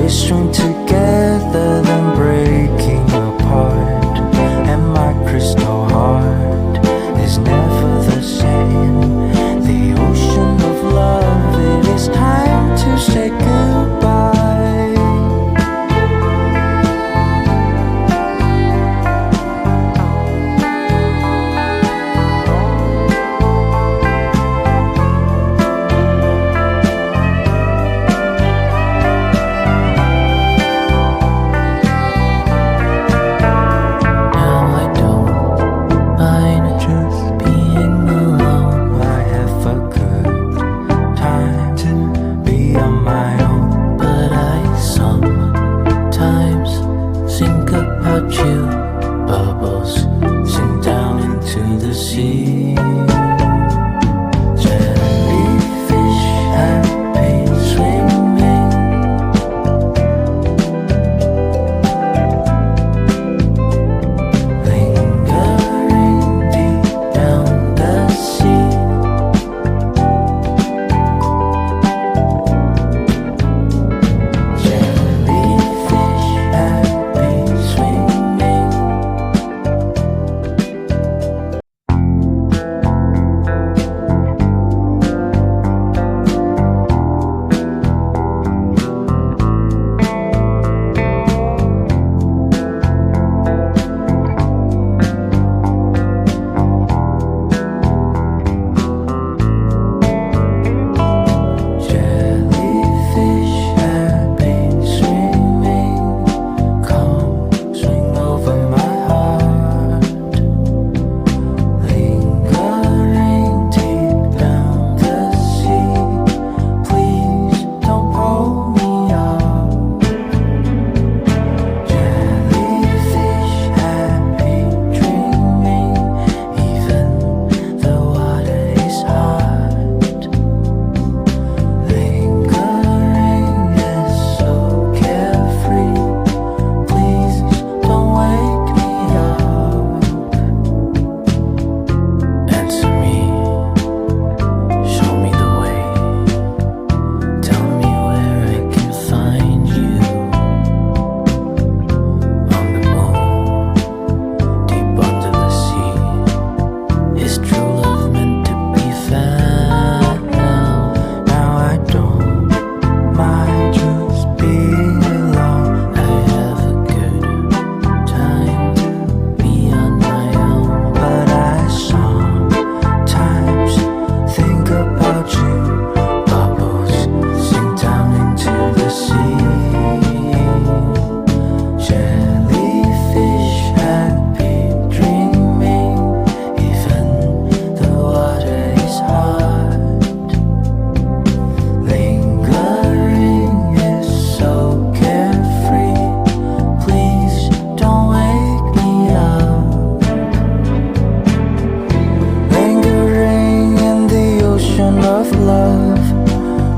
We string together, then breaking apart, and my crystal heart is never the same. The ocean of love, it is time to say goodbye. Jellyfish happy swimming, lingering deep down the sea. Jellyfish happy swimming. Jellyfish happy swimming, come swing over my heart, lingering deep down the sea. Please don't pull me up. Jellyfish happy dreaming, even the water is hard. Lingering is so carefree. Please don't wake me up. Answer me, show me the way. Tell me where I can find you. On the moon, deep under the sea, is true love meant to be found? Now I don't mind just being alone. I have a good time to be on my own, but I sometimes think about you. Bubbles sink down into the sea. Jellyfish happy dreaming, even the water is hard. Lingering is so carefree. Please don't wake me up. Lingering in the ocean of love,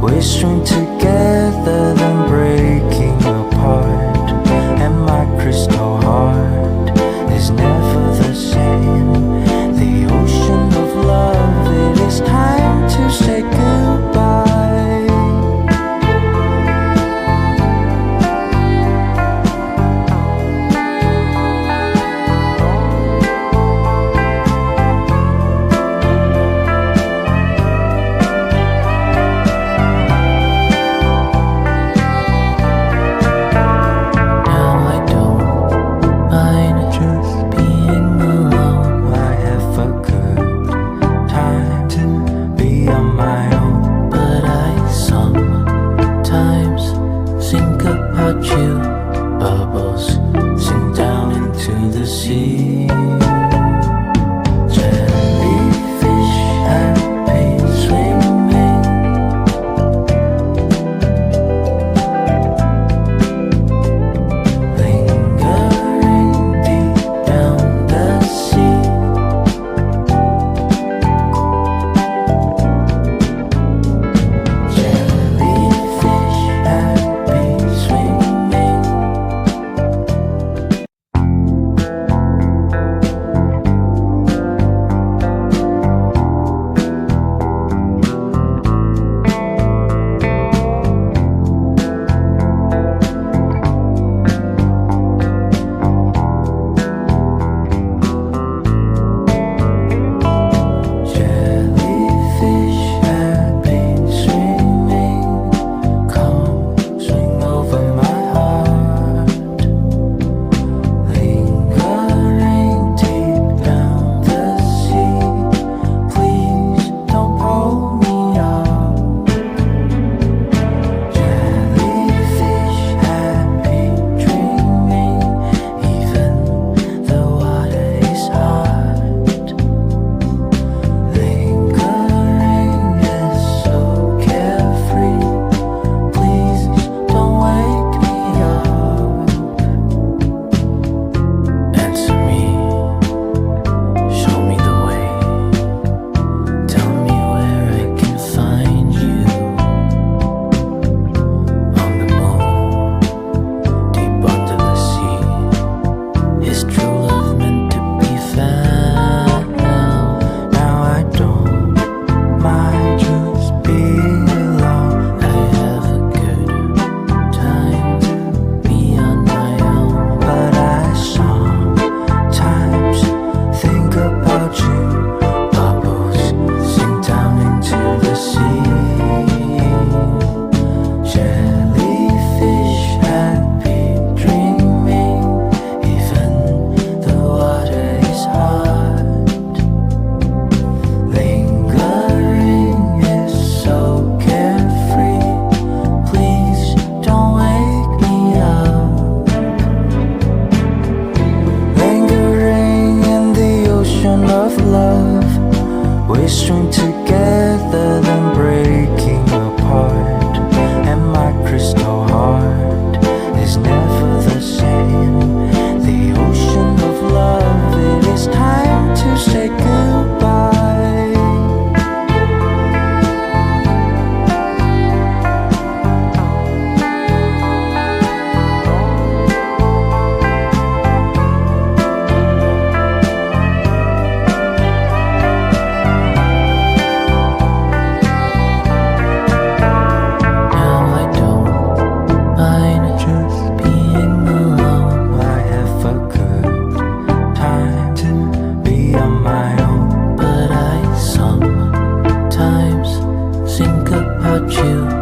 we string together, then breaking apart, and my crystal heart is never the same. The ocean of love, it is time to say goodbye. sometimes think about you.